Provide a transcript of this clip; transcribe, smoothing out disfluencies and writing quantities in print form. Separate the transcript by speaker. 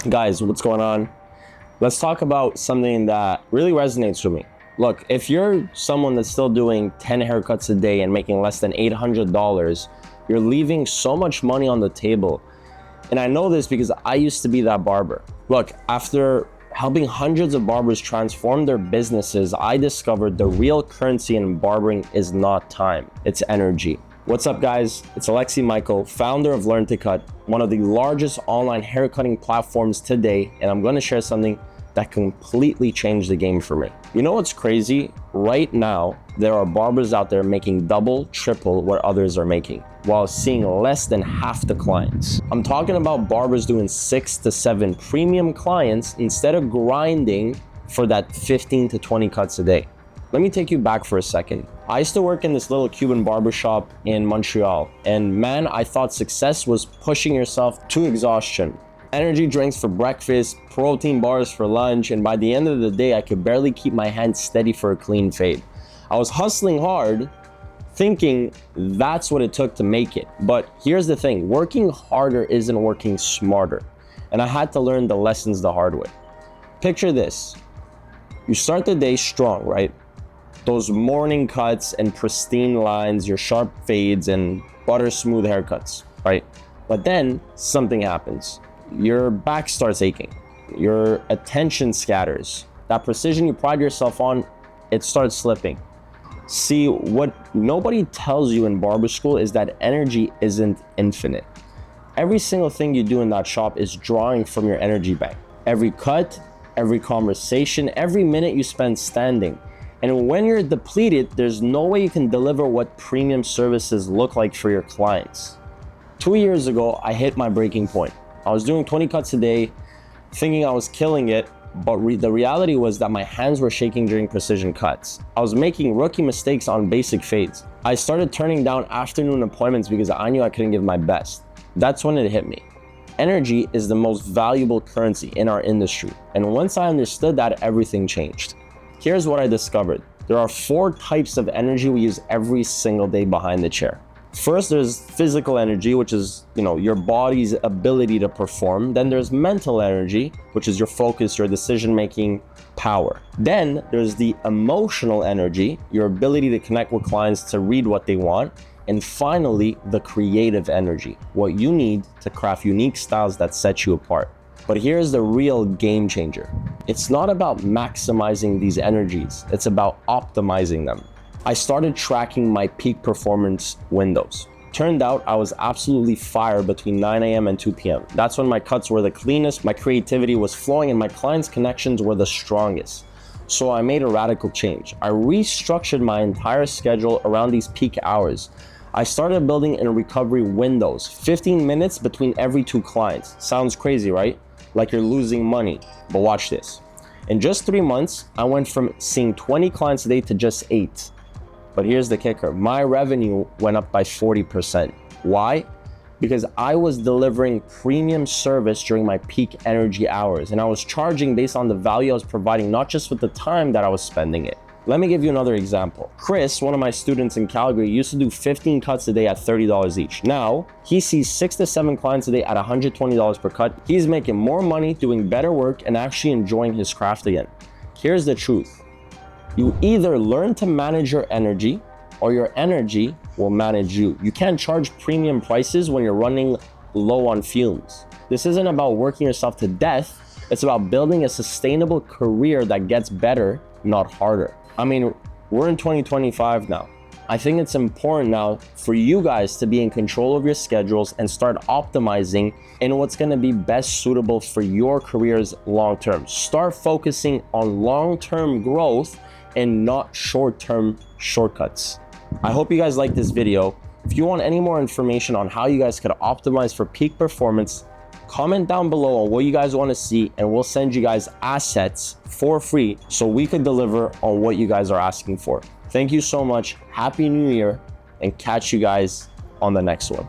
Speaker 1: Guys, what's going on? Let's talk about something that really resonates with me. Look, if you're someone that's still doing 10 haircuts a day and making less than $800, you're leaving so much money on the table. And I know this because I used to be that barber. Look, after helping hundreds of barbers transform their businesses, I discovered the real currency in barbering is not time, it's energy. What's up, guys? It's Alexi Michael, founder of Learn to Cut, one of the largest online haircutting platforms today, and I'm going to share something that completely changed the game for me. You know what's crazy? Right now, there are barbers out there making double, triple what others are making, while seeing less than half the clients. I'm talking about barbers doing 6 to 7 premium clients instead of grinding for that 15 to 20 cuts a day. Let me take you back for a second. I used to work in this little Cuban barbershop in Montreal, and man, I thought success was pushing yourself to exhaustion. Energy drinks for breakfast, protein bars for lunch, and by the end of the day, I could barely keep my hands steady for a clean fade. I was hustling hard, thinking that's what it took to make it. But here's the thing, working harder isn't working smarter. And I had to learn the lessons the hard way. Picture this. You start the day strong, right? Those morning cuts and pristine lines, your sharp fades and butter smooth haircuts, right? But then something happens. Your back starts aching. Your attention scatters. That precision you pride yourself on, it starts slipping. See, what nobody tells you in barber school is that energy isn't infinite. Every single thing you do in that shop is drawing from your energy bank. Every cut, every conversation, every minute you spend standing. And when you're depleted, there's no way you can deliver what premium services look like for your clients. 2 years ago, I hit my breaking point. I was doing 20 cuts a day, thinking I was killing it, but the reality was that my hands were shaking during precision cuts. I was making rookie mistakes on basic fades. I started turning down afternoon appointments because I knew I couldn't give my best. That's when it hit me. Energy is the most valuable currency in our industry. And once I understood that, everything changed. Here's what I discovered. There are 4 types of energy we use every single day behind the chair. First, there's physical energy, which is, your body's ability to perform. Then there's mental energy, which is your focus, your decision-making power. Then there's the emotional energy, your ability to connect with clients, to read what they want. And finally, the creative energy, what you need to craft unique styles that set you apart. But here's the real game changer. It's not about maximizing these energies, it's about optimizing them. I started tracking my peak performance windows. Turned out I was absolutely fire between 9 a.m. and 2 p.m. That's when my cuts were the cleanest, my creativity was flowing, and my clients' connections were the strongest. So I made a radical change. I restructured my entire schedule around these peak hours. I started building in recovery windows, 15 minutes between every 2 clients. Sounds crazy, right? Like you're losing money, but watch this. In just 3 months, I went from seeing 20 clients a day to just 8. But here's the kicker, my revenue went up by 40%. Why? Because I was delivering premium service during my peak energy hours, and I was charging based on the value I was providing, not just with the time that I was spending it. Let me give you another example. Chris, one of my students in Calgary, used to do 15 cuts a day at $30 each. Now, he sees 6 to 7 clients a day at $120 per cut. He's making more money, doing better work, and actually enjoying his craft again. Here's the truth. You either learn to manage your energy, or your energy will manage you. You can't charge premium prices when you're running low on fumes. This isn't about working yourself to death. It's about building a sustainable career that gets better, not harder. I mean, we're in 2025 now. I think it's important now for you guys to be in control of your schedules and start optimizing in what's gonna be best suitable for your careers long-term. Start focusing on long-term growth and not short-term shortcuts. I hope you guys like this video. If you want any more information on how you guys could optimize for peak performance, comment down below on what you guys want to see, and we'll send you guys assets for free so we could deliver on what you guys are asking for. Thank you so much. Happy New Year, and catch you guys on the next one.